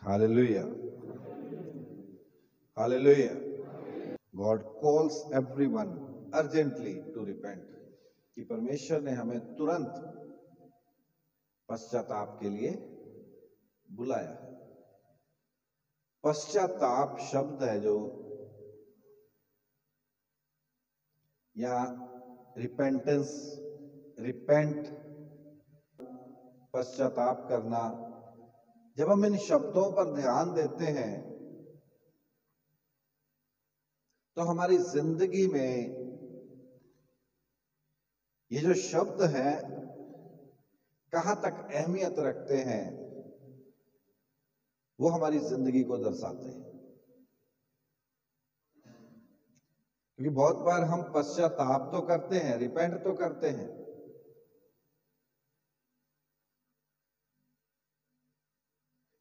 Hallelujah. Hallelujah. God calls everyone urgently to repent. कि परमेश्वर ने हमें तुरंत पश्चाताप के लिए बुलाया है। पश्चाताप शब्द है जो या रिपेंटेंस, रिपेंट, पश्चाताप करना, जब हम इन शब्दों पर ध्यान देते हैं तो हमारी जिंदगी में ये जो शब्द है कहां तक अहमियत रखते हैं वो हमारी जिंदगी को दर्शाते हैं। क्योंकि बहुत बार हम पश्चाताप तो करते हैं, रिपेंट तो करते हैं,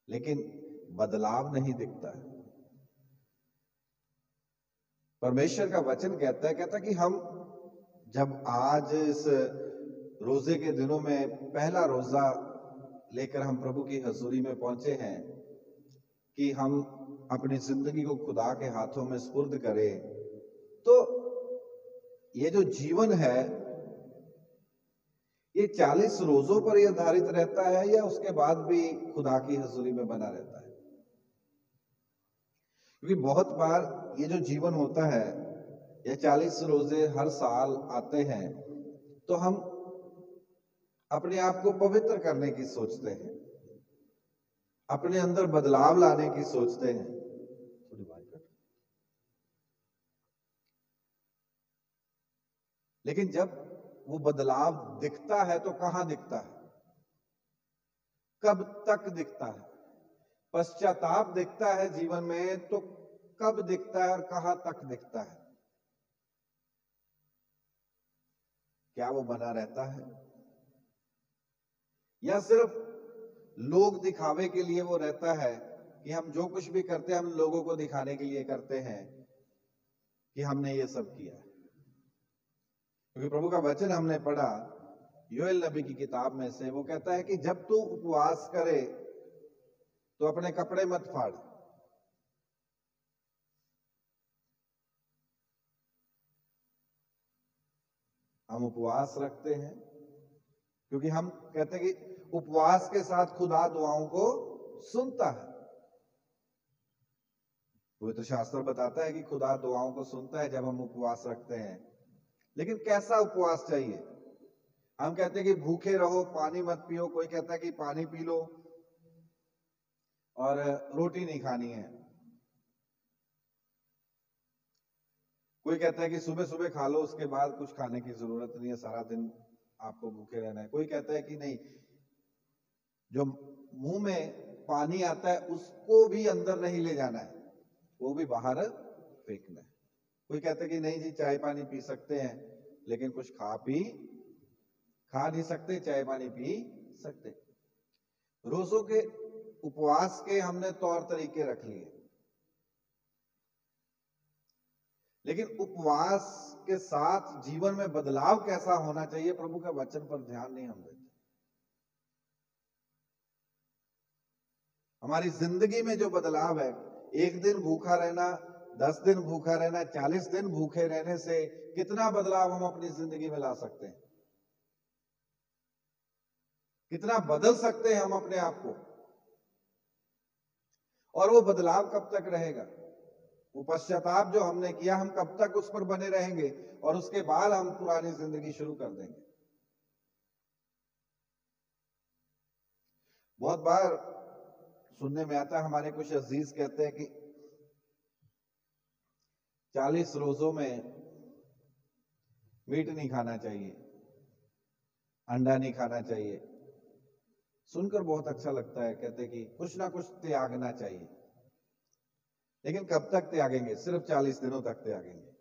लेकिन बदलाव नहीं दिखता है। परमेश्वर का वचन कहता है कि हम जब आज इस रोजे के दिनों में पहला रोजा लेकर हम प्रभु की हजूरी में पहुंचे हैं कि हम अपनी जिंदगी को खुदा के हाथों में सुपुर्द करें, तो ये जो जीवन है ये 40 रोजों पर ही आधारित रहता है या उसके बाद भी खुदा की हजूरी में बना रहता है? क्योंकि बहुत बार ये जो जीवन होता है, ये 40 रोजे हर साल आते हैं तो हम अपने आप को पवित्र करने की सोचते हैं, अपने अंदर बदलाव लाने की सोचते हैं, लेकिन जब वो बदलाव दिखता है तो कहां दिखता है, कब तक दिखता है? पश्चाताप दिखता है जीवन में तो कब दिखता है और कहां तक दिखता है? क्या वो बना रहता है या सिर्फ लोग दिखावे के लिए वो रहता है कि हम जो कुछ भी करते हैं हम लोगों को दिखाने के लिए करते हैं कि हमने ये सब किया? क्योंकि प्रभु का वचन हमने पढ़ा योएल नबी की किताब में से, वो कहता है कि जब तू उपवास करे तो अपने कपड़े मत फाड़। हम उपवास रखते हैं क्योंकि हम कहते हैं कि उपवास के साथ खुदा दुआओं को सुनता है। पवित्र शास्त्र बताता है कि खुदा दुआओं को सुनता है जब हम उपवास रखते हैं। लेकिन कैसा उपवास चाहिए? हम कहते हैं कि भूखे रहो, पानी मत पियो। कोई कहता है कि पानी पी लो और रोटी नहीं खानी है। कोई कहता है कि सुबह सुबह खा लो, उसके बाद कुछ खाने की जरूरत नहीं है, सारा दिन आपको भूखे रहना है। कोई कहता है कि नहीं, जो मुंह में पानी आता है उसको भी अंदर नहीं ले जाना है, वो भी बाहर फेंकना है। कोई कहता है कि नहीं जी, चाय पानी पी सकते हैं लेकिन कुछ खा नहीं सकते, चाय पानी पी सकते। रोजों के उपवास के हमने तौर तरीके रख लिए, लेकिन उपवास के साथ जीवन में बदलाव कैसा होना चाहिए, प्रभु का वचन पर ध्यान नहीं हम देते। हमारी जिंदगी में जो बदलाव है, एक दिन भूखा रहना, 10 दिन भूखा रहना, 40 दिन भूखे रहने से कितना बदलाव हम अपनी जिंदगी में ला सकते हैं, कितना बदल सकते हैं हम अपने आप को। और वो बदलाव कब तक रहेगा? वो पश्चाताप जो हमने किया, हम कब तक उस पर बने रहेंगे और उसके बाद हम पुरानी जिंदगी शुरू कर देंगे? बहुत बार सुनने में आता है, हमारे कुछ अजीज कहते हैं कि 40 रोजों में मीट नहीं खाना चाहिए, अंडा नहीं खाना चाहिए। सुनकर बहुत अच्छा लगता है, कहते कि कुछ ना कुछ त्यागना चाहिए। लेकिन कब तक त्यागेंगे? सिर्फ 40 दिनों तक त्यागेंगे।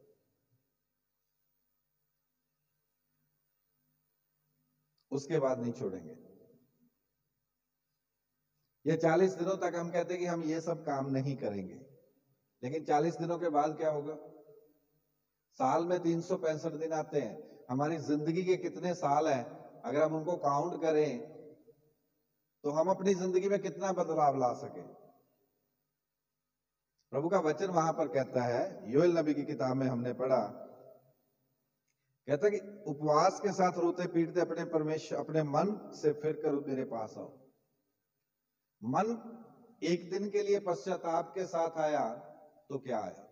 उसके बाद नहीं छोड़ेंगे। ये 40 दिनों तक हम कहते हैं कि हम ये सब काम नहीं करेंगे, लेकिन 40 दिनों के बाद क्या होगा? साल में 365 दिन आते हैं। हमारी जिंदगी के कितने साल हैं? अगर हम उनको काउंट करें तो हम अपनी जिंदगी में कितना बदलाव ला सके। प्रभु का वचन वहां पर कहता है, योएल नबी की किताब में हमने पढ़ा, कहता है कि उपवास के साथ रोते पीटते अपने परमेश्वर अपने मन से फिर कर मेरे पास आओ। मन एक दिन के लिए पश्चाताप के साथ आया तो क्या आया?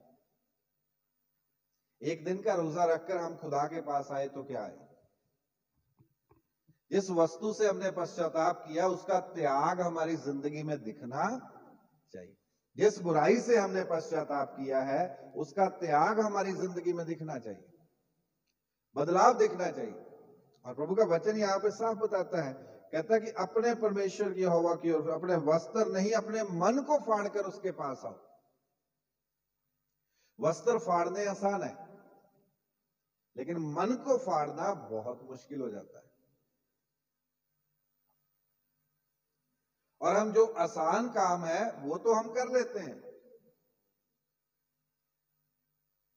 एक दिन का रोजा रखकर हम खुदा के पास आए तो क्या आया? जिस वस्तु से हमने पश्चाताप किया उसका त्याग हमारी जिंदगी में दिखना चाहिए। जिस बुराई से हमने पश्चाताप किया है उसका त्याग हमारी जिंदगी में दिखना चाहिए, बदलाव दिखना चाहिए। और प्रभु का वचन यहाँ पे साफ बताता है, कहता है कि अपने परमेश्वर की यहोवा की ओर अपने वस्त्र नहीं अपने मन को फाड़कर उसके पास आओ। वस्त्र फाड़ने आसान है, लेकिन मन को फाड़ना बहुत मुश्किल हो जाता है। और हम जो आसान काम है वो तो हम कर लेते हैं,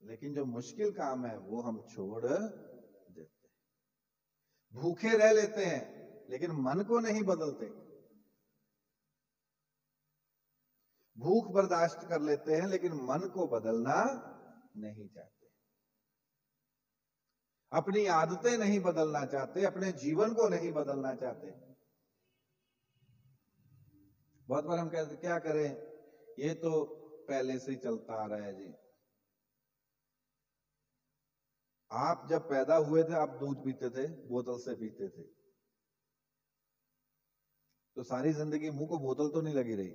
लेकिन जो मुश्किल काम है वो हम छोड़ देते हैं। भूखे रह लेते हैं लेकिन मन को नहीं बदलते। भूख बर्दाश्त कर लेते हैं लेकिन मन को बदलना नहीं चाहते। अपनी आदतें नहीं बदलना चाहते, अपने जीवन को नहीं बदलना चाहते। बहुत बार हम कहते क्या करें, ये तो पहले से ही चलता आ रहा है जी। आप जब पैदा हुए थे आप दूध पीते थे, बोतल से पीते थे, तो सारी जिंदगी मुंह को बोतल तो नहीं लगी रही।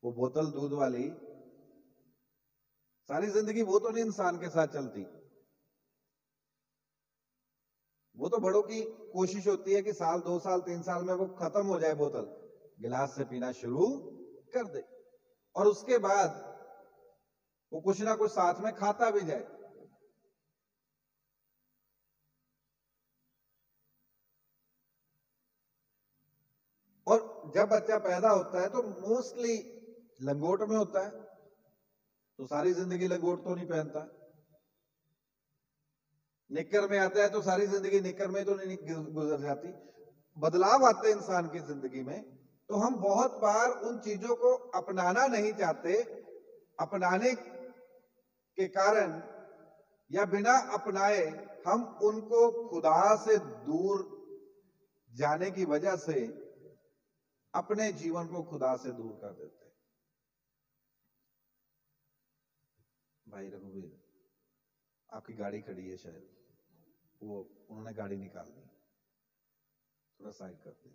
वो बोतल दूध वाली सारी जिंदगी वो तो नहीं इंसान के साथ चलती। वो तो बड़ों की कोशिश होती है कि साल 2 साल 3 साल में वो खत्म हो जाए, बोतल गिलास से पीना शुरू कर दे, और उसके बाद वो कुछ ना कुछ साथ में खाता भी जाए। और जब बच्चा पैदा होता है तो मोस्टली लंगोट में होता है, तो सारी जिंदगी लंगोट तो नहीं पहनता। निक्कर में आता है तो सारी जिंदगी निक्कर में तो नहीं गुजर जाती। बदलाव आते हैं इंसान की जिंदगी में, तो हम बहुत बार उन चीजों को अपनाना नहीं चाहते। अपनाने के कारण या बिना अपनाए हम उनको खुदा से दूर जाने की वजह से अपने जीवन को खुदा से दूर कर देते हैं। भाई रघुवीर, आपकी गाड़ी खड़ी है, शायद वो उन्होंने गाड़ी निकाल दी, थोड़ा साइड कर दें।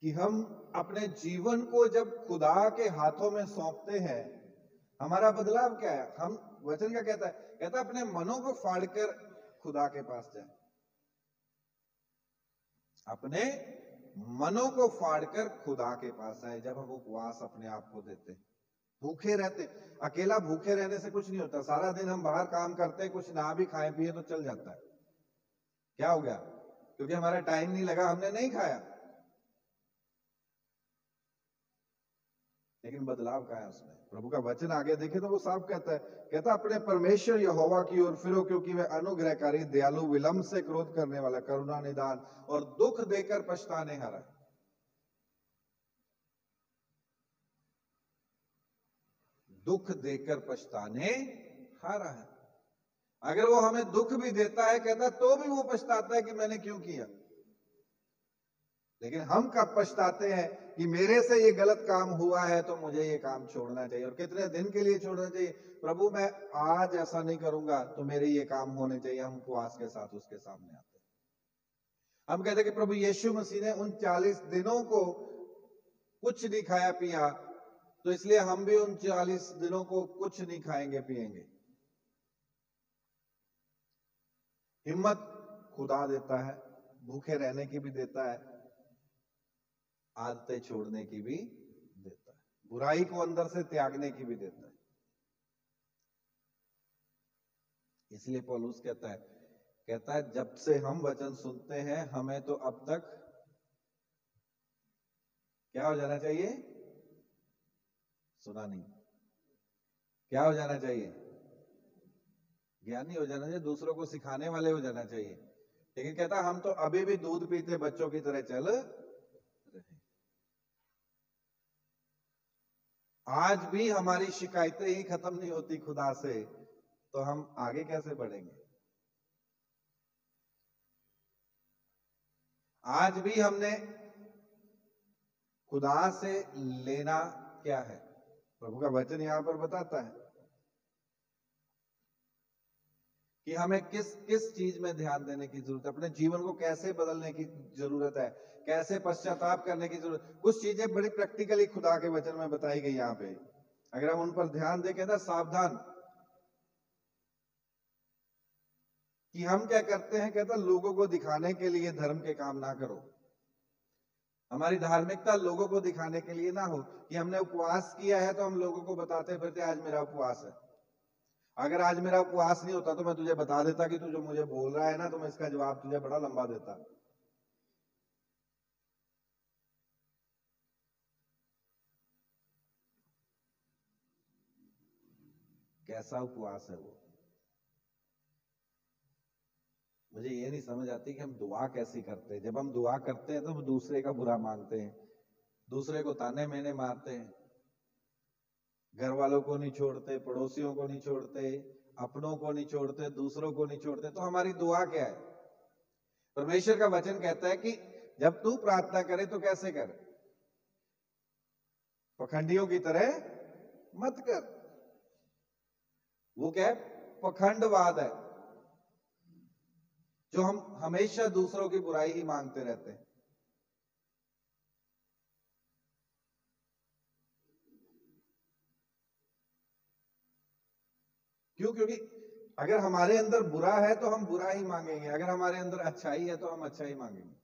कि हम अपने जीवन को जब खुदा के हाथों में सौंपते हैं, हमारा बदलाव क्या है? हम वचन क्या कहता है? कहता है अपने मनों को फाड़कर खुदा के पास जाए। अपने मनों को फाड़कर खुदा के पास आए। जब हम उपवास अपने आप को देते हैं, भूखे रहते, अकेला भूखे रहने से कुछ नहीं होता। सारा दिन हम बाहर काम करते हैं, कुछ ना भी खाए पिए तो चल जाता है। क्या हो गया? क्योंकि हमारा टाइम नहीं लगा, हमने नहीं खाया। लेकिन बदलाव क्या है उसमें? प्रभु का वचन आगे देखे तो वो साफ कहता है, कहता अपने परमेश्वर यहोवा की ओर फिरो, क्योंकि वह अनुग्रहकारी, दयालु, विलंब से क्रोध करने वाला, करुणा निदान और दुख देकर पछताने हारा। दुख देकर पछताने हारा है। अगर वो हमें दुख भी देता है, कहता तो भी वो पछताता है कि मैंने क्यों किया। लेकिन हम कब पछताते हैं कि मेरे से ये गलत काम हुआ है तो मुझे ये काम छोड़ना चाहिए। और कितने दिन के लिए छोड़ना चाहिए? प्रभु मैं आज ऐसा नहीं करूंगा तो मेरे ये काम होने चाहिए। हम उपवास के साथ उसके सामने आते हैं। हम कहते हैं कि प्रभु यीशु मसीह ने उन 40 दिनों को कुछ नहीं खाया पिया, तो इसलिए हम भी उन 40 दिनों को कुछ नहीं खाएंगे पिएंगे। हिम्मत खुदा देता है, भूखे रहने की भी देता है, आदतें छोड़ने की भी देता है, बुराई को अंदर से त्यागने की भी देता है। इसलिए पौलुस कहता है जब से हम वचन सुनते हैं हमें तो अब तक क्या हो जाना चाहिए? सुना नहीं, क्या हो जाना चाहिए? ज्ञानी हो जाना चाहिए, दूसरों को सिखाने वाले हो जाना चाहिए। लेकिन कहता हम तो अभी भी दूध पीते बच्चों की तरह चल रहे। आज भी हमारी शिकायतें ही खत्म नहीं होती खुदा से, तो हम आगे कैसे बढ़ेंगे? आज भी हमने खुदा से लेना क्या है? प्रभु का वचन यहां पर बताता है कि हमें किस किस चीज में ध्यान देने की जरूरत है, अपने जीवन को कैसे बदलने की जरूरत है, कैसे पश्चाताप करने की जरूरत। कुछ चीजें बड़ी प्रैक्टिकली खुदा के वचन में बताई गई यहाँ पे, अगर हम उन पर ध्यान दें। कहता सावधान कि हम क्या करते हैं, कहता लोगों को दिखाने के लिए धर्म के काम ना करो। हमारी धार्मिकता लोगों को दिखाने के लिए ना हो कि हमने उपवास किया है तो हम लोगों को बताते फिरते आज मेरा उपवास है। अगर आज मेरा उपवास नहीं होता तो मैं तुझे बता देता कि तू जो मुझे बोल रहा है ना, तो मैं इसका जवाब तुझे बड़ा लंबा देता। कैसा उपवास है वो? मुझे ये नहीं समझ आती कि हम दुआ कैसी करते हैं। जब हम दुआ करते हैं तो हम दूसरे का बुरा मानते हैं, दूसरे को ताने मेने मारते हैं, घर वालों को नहीं छोड़ते, पड़ोसियों को नहीं छोड़ते, अपनों को नहीं छोड़ते, दूसरों को नहीं छोड़ते। तो हमारी दुआ क्या है? परमेश्वर का वचन कहता है कि जब तू प्रार्थना करे तो कैसे कर? पखंडियों की तरह मत कर। वो क्या है? पखंडवाद है, जो हम हमेशा दूसरों की बुराई ही मांगते रहते हैं। क्यों? क्योंकि अगर हमारे अंदर बुरा है तो हम बुरा ही मांगेंगे, अगर हमारे अंदर अच्छाई है तो हम अच्छा ही मांगेंगे।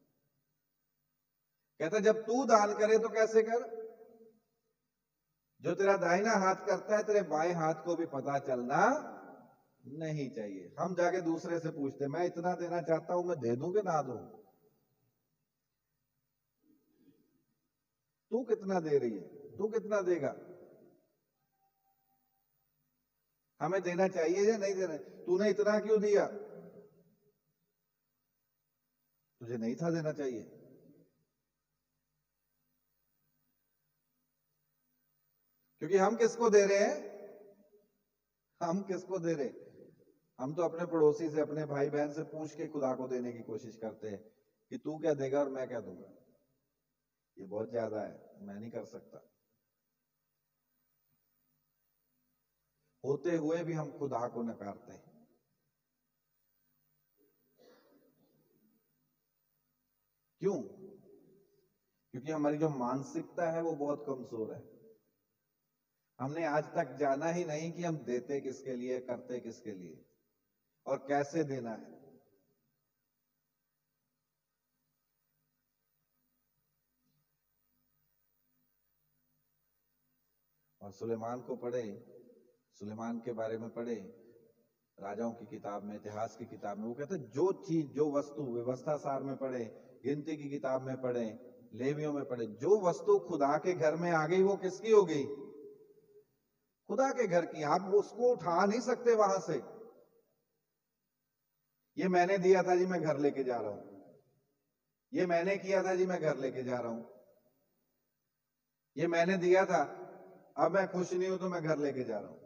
कहता जब तू दान करे तो कैसे कर? जो तेरा दाहिना हाथ करता है तेरे बाएं हाथ को भी पता चलना नहीं चाहिए। हम जाके दूसरे से पूछते मैं इतना देना चाहता हूं, मैं दे दूं कि ना दूं? तू कितना दे रही है? तू कितना देगा? हमें देना चाहिए या नहीं देना? तूने इतना क्यों दिया? तुझे नहीं था देना चाहिए। क्योंकि हम किसको दे रहे हैं? हम किसको दे रहे? हम तो अपने पड़ोसी से, अपने भाई बहन से पूछ के खुदा को देने की कोशिश करते हैं कि तू क्या देगा और मैं क्या दूंगा। ये बहुत ज्यादा है, मैं नहीं कर सकता। होते हुए भी हम खुदा को नकारते हैं। क्यों? क्योंकि हमारी जो मानसिकता है वो बहुत कमजोर है। हमने आज तक जाना ही नहीं कि हम देते किसके लिए, करते किसके लिए और कैसे देना है। और सुलेमान को पढ़े, सुलेमान के बारे में पढ़े राजाओं की किताब में, इतिहास की किताब में। वो कहते जो चीज, जो वस्तु, व्यवस्था सार में पढ़े, गिनती की किताब में पढ़े, लेवियों में पढ़े, जो वस्तु खुदा के घर में आ गई वो किसकी हो गई? खुदा के घर की। आप उसको उठा नहीं सकते वहां से। ये मैंने दिया था जी, मैं घर लेके जा रहा हूं। ये मैंने किया था जी, मैं घर लेके जा रहा हूं। ये मैंने दिया था, अब मैं खुश नहीं हूं तो मैं घर लेके जा रहा हूं।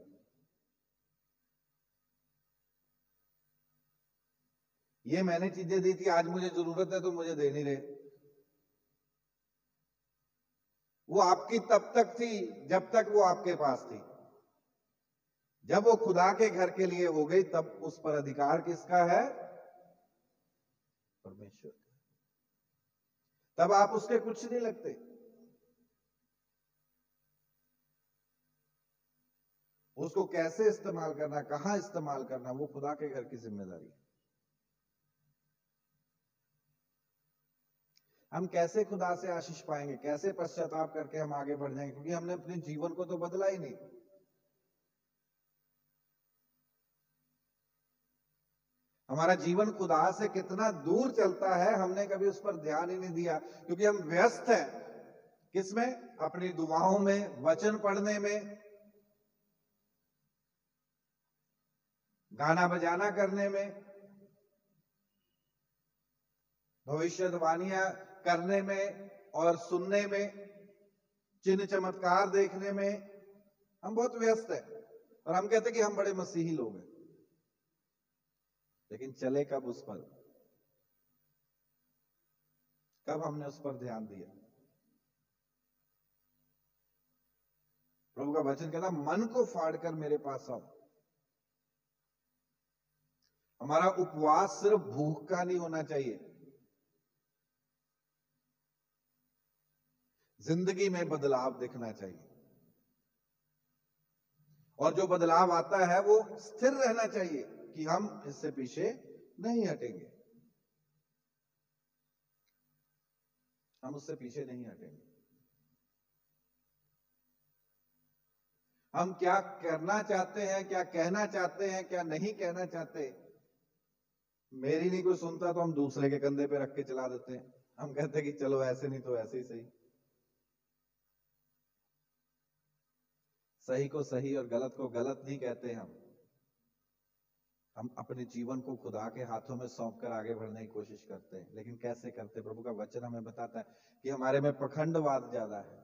ये मैंने चीजें दी थी, आज मुझे जरूरत है तो मुझे दे नहीं रहे। वो आपकी तब तक थी जब तक वो आपके पास थी। जब वो खुदा के घर के लिए हो गई तब उस पर अधिकार किसका है? परमेश्वर। तब आप उसके कुछ नहीं लगते। उसको कैसे इस्तेमाल करना, कहां इस्तेमाल करना, वो खुदा के घर की जिम्मेदारी है। हम कैसे खुदा से आशीष पाएंगे, कैसे पश्चाताप करके हम आगे बढ़ जाएंगे? क्योंकि हमने अपने जीवन को तो बदला ही नहीं। हमारा जीवन खुदा से कितना दूर चलता है, हमने कभी उस पर ध्यान ही नहीं दिया। क्योंकि हम व्यस्त हैं किसमें? अपनी दुआओं में, वचन पढ़ने में, गाना बजाना करने में, भविष्यवाणियां करने में और सुनने में, चिन्ह चमत्कार देखने में हम बहुत व्यस्त हैं और हम कहते हैं कि हम बड़े मसीही लोग हैं, लेकिन चले कब उस पर? कब हमने उस पर ध्यान दिया? प्रभु का वचन कहता मन को फाड़कर मेरे पास आओ। हमारा उपवास सिर्फ भूख का नहीं होना चाहिए, जिंदगी में बदलाव दिखना चाहिए, और जो बदलाव आता है वो स्थिर रहना चाहिए कि हम इससे पीछे नहीं हटेंगे, हम उससे पीछे नहीं हटेंगे। हम क्या करना चाहते हैं, क्या कहना चाहते हैं, क्या नहीं कहना चाहते, मेरी नहीं कोई सुनता तो हम दूसरे के कंधे पे रख के चला देते हैं। हम कहते हैं कि चलो ऐसे नहीं तो ऐसे ही सही। सही को सही और गलत को गलत नहीं कहते हम अपने जीवन को खुदा के हाथों में सौंप कर आगे बढ़ने की कोशिश करते हैं। लेकिन कैसे करते? प्रभु का वचन हमें बताता है कि हमारे में पखंडवाद ज्यादा है।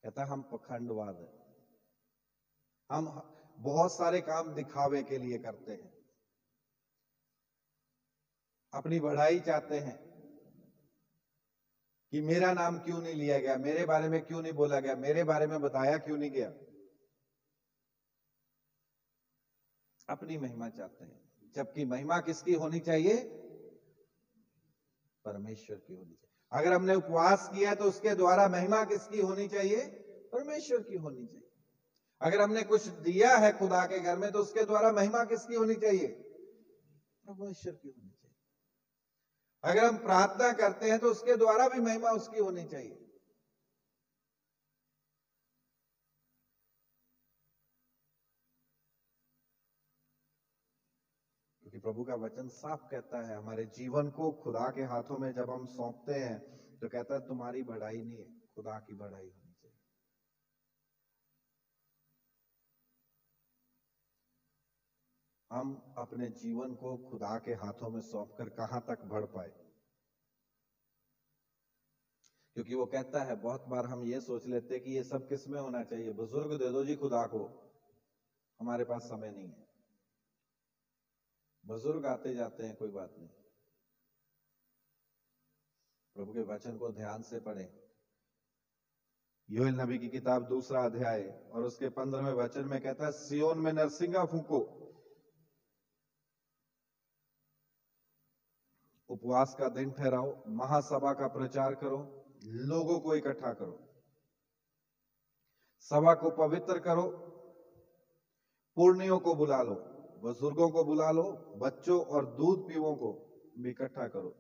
कहता हम पखंडवाद है, हम बहुत सारे काम दिखावे के लिए करते हैं, अपनी बढ़ाई चाहते हैं कि मेरा नाम क्यों नहीं लिया गया, मेरे बारे में क्यों नहीं बोला गया, मेरे बारे में बताया क्यों नहीं गया। अपनी महिमा चाहते हैं, जबकि महिमा किसकी होनी चाहिए? परमेश्वर की होनी चाहिए। अगर हमने उपवास किया तो उसके द्वारा महिमा किसकी होनी चाहिए? परमेश्वर की होनी चाहिए। अगर हमने कुछ दिया है खुदा के घर में तो उसके द्वारा महिमा किसकी होनी चाहिए? परमेश्वर की होनी चाहिए। अगर हम प्रार्थना करते हैं तो उसके द्वारा भी महिमा उसकी होनी चाहिए। क्योंकि प्रभु का वचन साफ कहता है, हमारे जीवन को खुदा के हाथों में जब हम सौंपते हैं तो कहता है तुम्हारी बढ़ाई नहीं है, खुदा की बढ़ाई होनी चाहिए। हम अपने जीवन को खुदा के हाथों में सौंपकर कहां तक बढ़ पाए? क्योंकि वो कहता है, बहुत बार हम ये सोच लेते हैं कि ये सब किस में होना चाहिए, बुजुर्ग दे दो जी खुदा को, हमारे पास समय नहीं है। बुजुर्ग आते जाते हैं, कोई बात नहीं। प्रभु के वचन को ध्यान से पढ़ें। योएल नबी की किताब 2 अध्याय और उसके 15वें वचन में कहता है, सियोन में नरसिंगा फूंको, उपवास का दिन ठहराओ, महासभा का प्रचार करो, लोगों को इकट्ठा करो, सभा को पवित्र करो, पुरनियों को बुला लो, बुजुर्गों को बुला लो, बच्चों और दूध पीवों को भी इकट्ठा करो।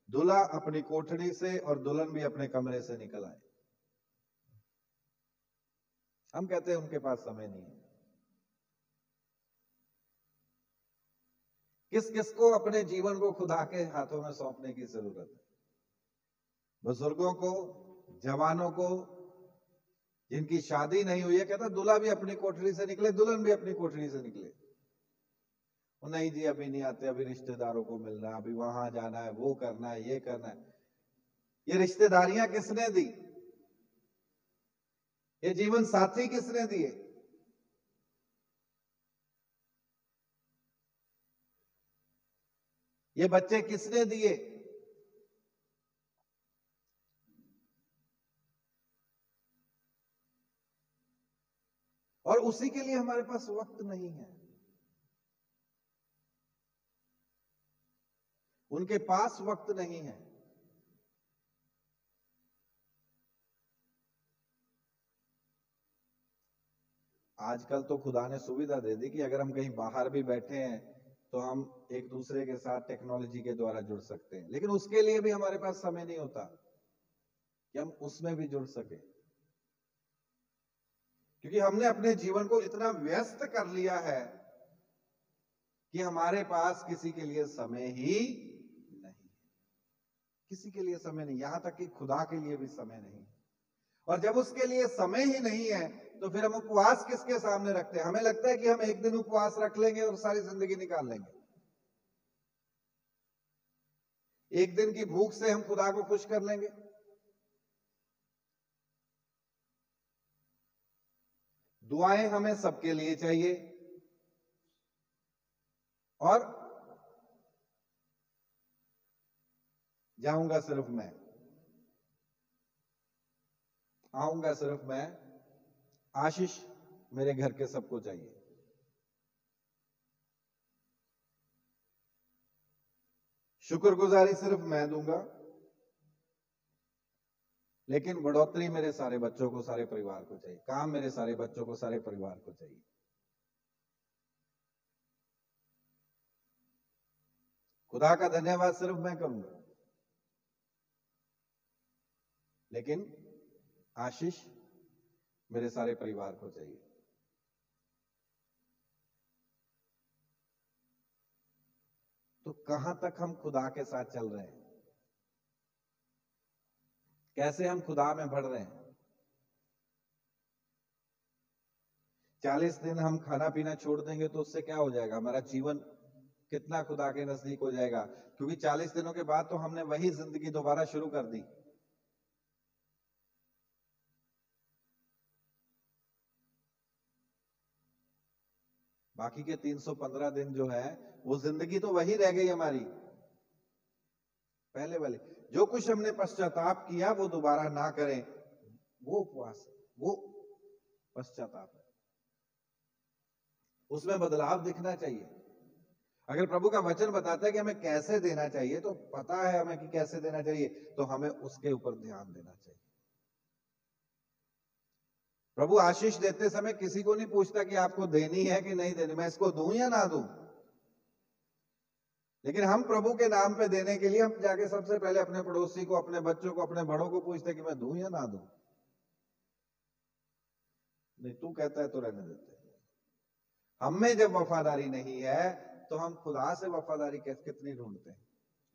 दूल्हा अपनी कोठरी से और दुल्हन भी अपने कमरे से निकल आए। हम कहते हैं उनके पास समय नहीं है। किस किस को अपने जीवन को खुदा के हाथों में सौंपने की जरूरत है? बुजुर्गों को, जवानों को, जिनकी शादी नहीं हुई है। कहता दूल्हा भी अपनी कोठरी से निकले, दुल्हन भी अपनी कोठरी से निकले। नहीं जी अभी नहीं आते, अभी रिश्तेदारों को मिलना, अभी वहां जाना है, वो करना है, ये करना है। ये रिश्तेदारियां किसने दी? ये जीवन साथी किसने दिए? ये बच्चे किसने दिए? और उसी के लिए हमारे पास वक्त नहीं है। उनके पास वक्त नहीं है। आजकल तो खुदा ने सुविधा दे दी कि अगर हम कहीं बाहर भी बैठे हैं तो हम एक दूसरे के साथ टेक्नोलॉजी के द्वारा जुड़ सकते हैं, लेकिन उसके लिए भी हमारे पास समय नहीं होता कि हम उसमें भी जुड़ सके, क्योंकि हमने अपने जीवन को इतना व्यस्त कर लिया है कि हमारे पास किसी के लिए समय ही नहीं, किसी के लिए समय नहीं, यहां तक कि खुदा के लिए भी समय नहीं। और जब उसके लिए समय ही नहीं है तो फिर हम उपवास किसके सामने रखते हैं? हमें लगता है कि हम एक दिन उपवास रख लेंगे और सारी जिंदगी निकाल लेंगे। एक दिन की भूख से हम खुदा को खुश कर लेंगे? दुआएं हमें सबके लिए चाहिए, और जाऊंगा सिर्फ मैं, आऊंगा सिर्फ मैं, आशीष मेरे घर के सबको चाहिए। शुक्रगुजारी सिर्फ मैं दूंगा, लेकिन बढ़ोतरी मेरे सारे बच्चों को, सारे परिवार को चाहिए। काम मेरे सारे बच्चों को, सारे परिवार को चाहिए। खुदा का धन्यवाद सिर्फ मैं करूंगा, लेकिन आशीष मेरे सारे परिवार को चाहिए। तो कहां तक हम खुदा के साथ चल रहे हैं? कैसे हम खुदा में बढ़ रहे हैं? 40 दिन हम खाना पीना छोड़ देंगे तो उससे क्या हो जाएगा? हमारा जीवन कितना खुदा के नजदीक हो जाएगा? क्योंकि 40 दिनों के बाद तो हमने वही जिंदगी दोबारा शुरू कर दी। बाकी के 315 दिन जो है वो जिंदगी तो वही रह गई हमारी पहले वाली। जो कुछ हमने पश्चाताप किया वो दोबारा ना करें, वो उपवास, वो पश्चाताप है, उसमें बदलाव दिखना चाहिए। अगर प्रभु का वचन बताता है कि हमें कैसे देना चाहिए, तो पता है हमें कि कैसे देना चाहिए, तो हमें उसके ऊपर ध्यान देना चाहिए। प्रभु आशीष देते समय किसी को नहीं पूछता कि आपको देनी है कि नहीं देनी, मैं इसको दूं या ना दूं। लेकिन हम प्रभु के नाम पे देने के लिए हम जाके सबसे पहले अपने पड़ोसी को, अपने बच्चों को, अपने बड़ों को पूछते कि मैं दूं या ना दूं। नहीं, तू कहता है तो रहने देते। हम में जब वफादारी नहीं है तो हम खुदा से वफादारी कितनी ढूंढते हैं।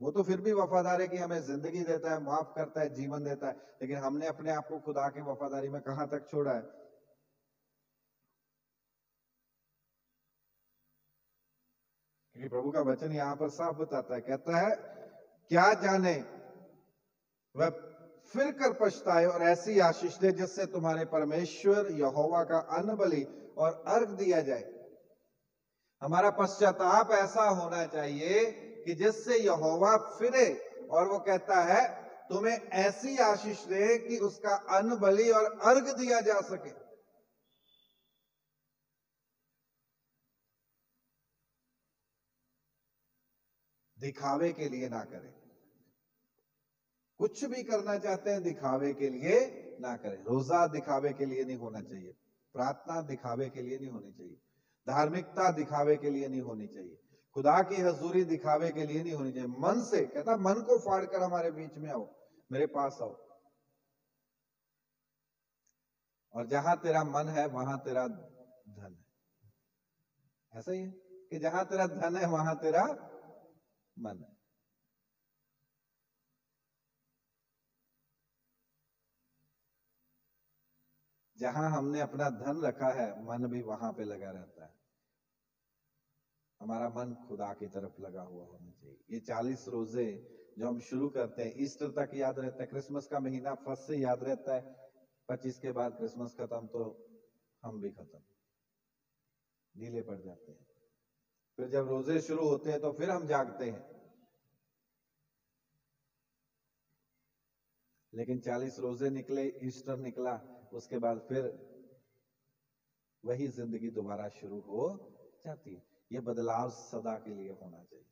वो तो फिर भी वफादार है कि हमें जिंदगी देता है, माफ करता है, जीवन देता है, लेकिन हमने अपने आप को खुदा की वफादारी में कहां तक छोड़ा है? क्योंकि प्रभु का वचन यहां पर साफ बताता है, कहता है क्या जाने वह फिर कर पछताए और ऐसी आशीष दे जिससे तुम्हारे परमेश्वर यहोवा का अन्न बलि और अर्घ दिया जाए। हमारा पश्चाताप ऐसा होना चाहिए कि जिससे यहोवा फिरे और वो कहता है तुम्हें ऐसी आशीष दे कि उसका अन्न बलि और अर्घ दिया जा सके। दिखावे के लिए ना करें। कुछ भी करना चाहते हैं दिखावे के लिए ना करें। रोजा दिखावे के लिए नहीं होना चाहिए, प्रार्थना दिखावे के लिए नहीं होनी चाहिए, धार्मिकता दिखावे के लिए नहीं होनी चाहिए, खुदा की हजूरी दिखावे के लिए नहीं होनी चाहिए। मन से कहता, मन को फाड़ कर हमारे बीच में आओ, मेरे पास आओ, और जहां तेरा मन है वहां तेरा धन है। ऐसा ही है कि जहां तेरा धन है वहां तेरा मन है। जहां हमने अपना धन रखा है मन भी वहां पे लगा रहता है। हमारा मन खुदा की तरफ लगा हुआ होना चाहिए। ये 40 रोजे जो हम शुरू करते हैं, ईस्टर तक याद रहता है, क्रिसमस का महीना फर्स्ट से याद रहता है, 25 के बाद क्रिसमस खत्म तो हम भी खत्म, ढीले पड़ जाते हैं। फिर जब रोजे शुरू होते हैं तो फिर हम जागते हैं। लेकिन 40 रोजे निकले, ईस्टर निकला, उसके बाद फिर वही जिंदगी दोबारा शुरू हो जाती है। ये बदलाव सदा के लिए होना चाहिए।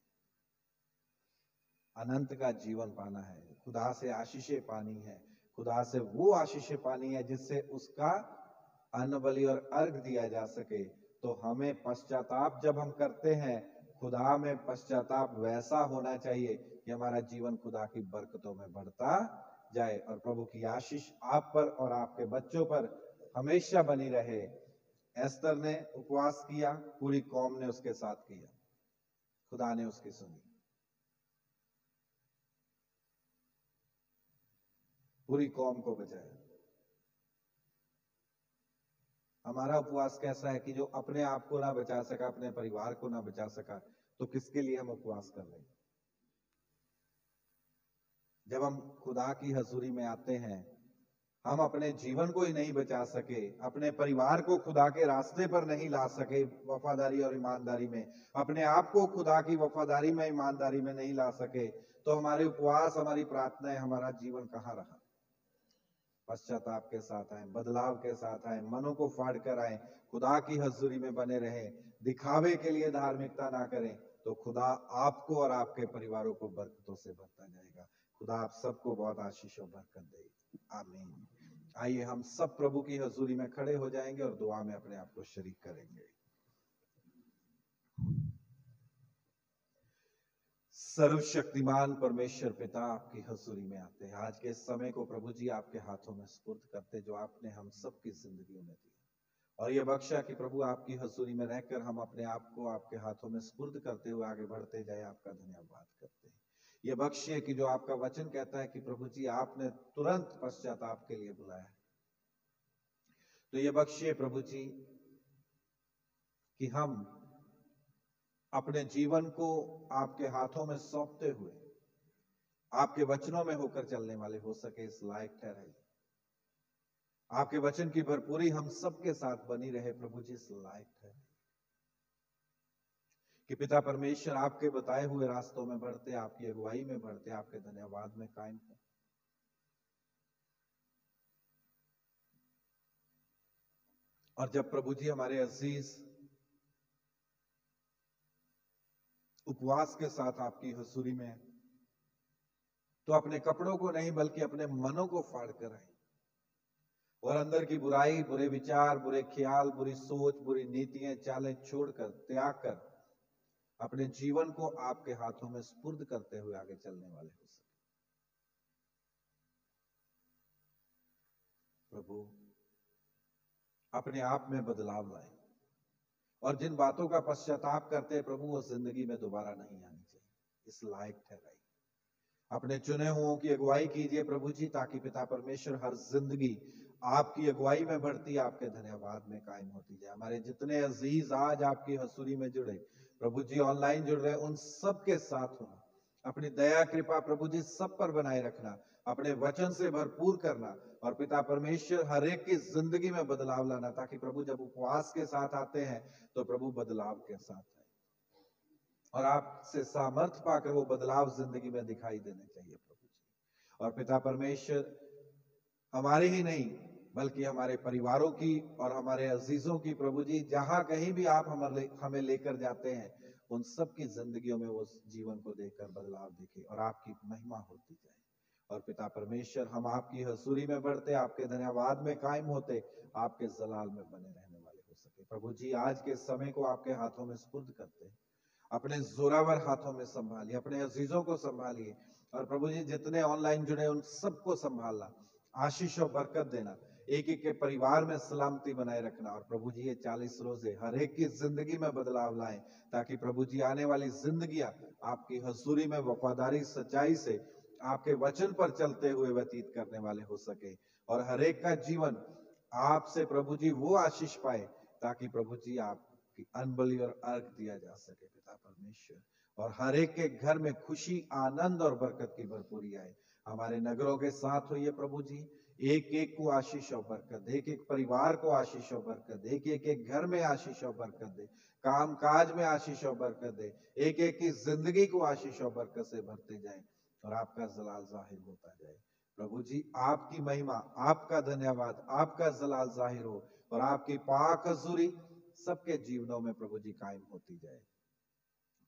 अनंत का जीवन पाना है, खुदा से आशीषें पानी है, खुदा से वो आशीषें पानी है जिससे उसका अन्न बलि और अर्घ दिया जा सके। तो हमें पश्चाताप जब हम करते हैं, खुदा में पश्चाताप वैसा होना चाहिए कि हमारा जीवन खुदा की बरकतों में बढ़ता जाए और प्रभु की आशीष आप पर और आपके बच्चों पर हमेशा बनी रहे। एस्तर ने उपवास किया, पूरी कौम ने उसके साथ किया, खुदा ने उसकी सुनी, पूरी कौम को बचाया। हमारा उपवास कैसा है कि जो अपने आप को ना बचा सका, अपने परिवार को ना बचा सका, तो किसके लिए हम उपवास कर रहे हैं? जब हम खुदा की हजूरी में आते हैं, हम अपने जीवन को ही नहीं बचा सके, अपने परिवार को खुदा के रास्ते पर नहीं ला सके वफादारी और ईमानदारी में, अपने आप को खुदा की वफादारी में ईमानदारी में नहीं ला सके, तो हमारे उपवास, हमारी प्रार्थनाएं, हमारा जीवन कहाँ रहा? पश्चाताप के साथ आए, बदलाव के साथ आए, मनों को फाड़ कर आए, खुदा की हजूरी में बने रहे, दिखावे के लिए धार्मिकता ना करें, तो खुदा आपको और आपके परिवारों को बरकतों से भरता जाएगा। खुदा आप सबको बहुत आशीष और बरकत दे। आमीन। आइए हम सब प्रभु की हजूरी में खड़े हो जाएंगे और दुआ में अपने आप को शरीक करेंगे। सर्वशक्तिमान परमेश्वर पिता, आपकी हजूरी में आते हैं। आज के समय को प्रभु जी आपके हाथों में सुपुर्द करते, जो आपने हम सबकी जिंदगी में दी, और ये बख्शा कि प्रभु आपकी हजूरी में रहकर हम अपने आप को आपके हाथों में सुपुर्द करते हुए आगे बढ़ते जाए। आपका धन्यवाद करते हैं। ये बख्शिए कि जो आपका वचन कहता है कि प्रभु जी आपने तुरंत पश्चाताप के लिए बुलाया, तो ये बख्शिए प्रभु जी कि हम अपने जीवन को आपके हाथों में सौंपते हुए आपके वचनों में होकर चलने वाले हो सके, इस लायक ठहराइए। आपके वचन की भरपूरी हम सबके साथ बनी रहे प्रभु जी, इस लायक ठहराइए कि पिता परमेश्वर आपके बताए हुए रास्तों में बढ़ते, आपकी अगुवाई में बढ़ते, आपके धन्यवाद में कायम हो। और जब प्रभु जी हमारे अजीज उपवास के साथ आपकी हजूरी में, तो अपने कपड़ों को नहीं बल्कि अपने मनों को फाड़ कर आए और अंदर की बुराई, बुरे विचार, बुरे ख्याल, बुरी सोच, बुरी नीतियां, चालें छोड़कर, त्याग कर अपने जीवन को आपके हाथों में सुपुर्द करते हुए आगे चलने वाले हो सके। प्रभु अपने आप में बदलाव लाए, और जिन बातों का पश्चाताप करते हैं प्रभु, वो जिंदगी में दोबारा नहीं आनी चाहिए, इस लायक ठहराइए। अपने चुने हुओं की अगुवाई कीजिए प्रभु जी, ताकि पिता परमेश्वर हर जिंदगी आपकी अगुवाई में बढ़ती, आपके धन्यवाद में कायम होती जाए। हमारे जितने अजीज आज आपकी हजूरी में जुड़े प्रभु जी, ऑनलाइन जुड़ रहे, उन सब के साथ होना, अपनी दया कृपा प्रभु जी सब पर बनाए रखना, अपने वचन से भरपूर करना, और पिता परमेश्वर हर एक की जिंदगी में बदलाव लाना, ताकि प्रभु जब उपवास के साथ आते हैं तो प्रभु बदलाव के साथ आए और आपसे सामर्थ पाकर वो बदलाव जिंदगी में दिखाई देने चाहिए प्रभु जी। और पिता परमेश्वर हमारे ही नहीं बल्कि हमारे परिवारों की और हमारे अजीजों की प्रभु जी, जहां कहीं भी आप हमें लेकर जाते हैं, उन सब की जिंदगियों में वो जीवन को देखकर बदलाव दिखे और आपकी महिमा होती जाए। और पिता परमेश्वर हम आपकी हजूरी में बढ़ते, आपके धन्यवाद में कायम होते, आपके जलाल में बने रहने वाले हो सके। प्रभु जी आज के समय को आपके हाथों में सुपुर्द करते, अपने जोरावर हाथों में संभालिए, अपने अजीजों को संभालिए, और प्रभु जी जितने ऑनलाइन जुड़े उन सबको संभालना, आशीष और बरकत देना, एक एक के परिवार में सलामती बनाए रखना। और प्रभु जी ये 40 रोजे हर एक की जिंदगी में बदलाव लाएं, ताकि प्रभु जी आने वाली जिंदगियां आपकी हजूरी में वफादारी, सच्चाई से आपके वचन पर चलते हुए व्यतीत करने वाले हो सके, और हर एक का जीवन आपसे प्रभु जी वो आशीष पाए, ताकि प्रभु जी आपकी अनबली और अर्घ दिया जा सके पिता परमेश्वर, और हर एक के घर में खुशी, आनंद और बरकत की भरपूरी आए। हमारे नगरों के साथ होइए प्रभु जी, एक एक को आशीष और बरकत, एक एक परिवार को आशीष और बरकत, एक एक घर में आशीष और बरकत दे, काम काज में आशीष और बरकत दे, एक एक की जिंदगी को आशीष और बरकत से भरते जाए, और आपका जलाल जाहिर होता जाए। प्रभु जी आपकी महिमा, आपका धन्यवाद, आपका जलाल जाहिर हो, और आपकी पाक हजूरी सबके जीवनों में प्रभु जी कायम होती जाए।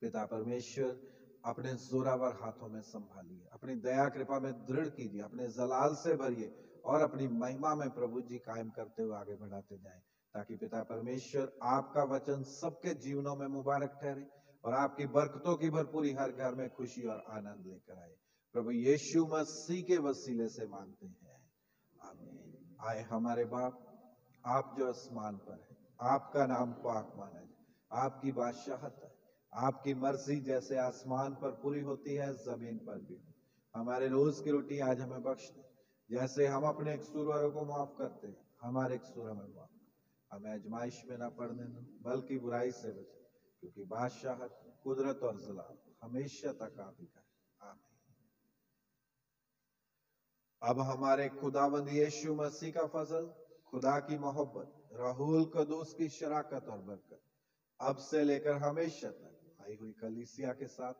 पिता परमेश्वर अपने जोरावर हाथों में संभालिए, अपनी दया कृपा में दृढ़ कीजिए, अपने जलाल से भरिए, और अपनी महिमा में प्रभु जी कायम करते हुए आगे बढ़ाते जाएं, ताकि पिता परमेश्वर आपका वचन सबके जीवनों में मुबारक ठहरे, और आपकी बरकतों की भरपूरी हर घर में खुशी और आनंद लेकर आए। प्रभु यीशु मसीह के वसीले से मांगते हैं, आमीन। आए हमारे बाप, आप जो आसमान पर है, आपका नाम पाक माना जाए, आपकी बादशाहत है, आपकी मर्जी जैसे आसमान पर पूरी होती है जमीन पर भी। हमारे रोज की रोटी आज हमें बख्श दे, जैसे हम अपने कसूरवारों को माफ करते हैं, हमारे कसूर हमें माफ, हमें आजमाइश में ना पड़ने दो, बल्कि बुराई से बचे, क्योंकि बादशाहत, कुदरत और जलाल हमेशा तक आप ही का है। आमीन। अब हमारे खुदावंद यीशु मसीह का फजल, खुदा की मोहब्बत, राहुल कदूस की शराकत और बरकत अब से लेकर हमेशा तक आई हुई कलीसिया के साथ,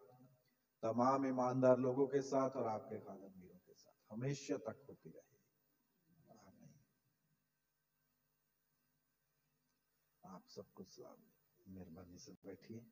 तमाम ईमानदार लोगों के साथ और आपके खानदानियों के साथ हमेशा तक होती रहेगी। आमीन। आप सबको सलाम। मेहरबानी से बैठिए।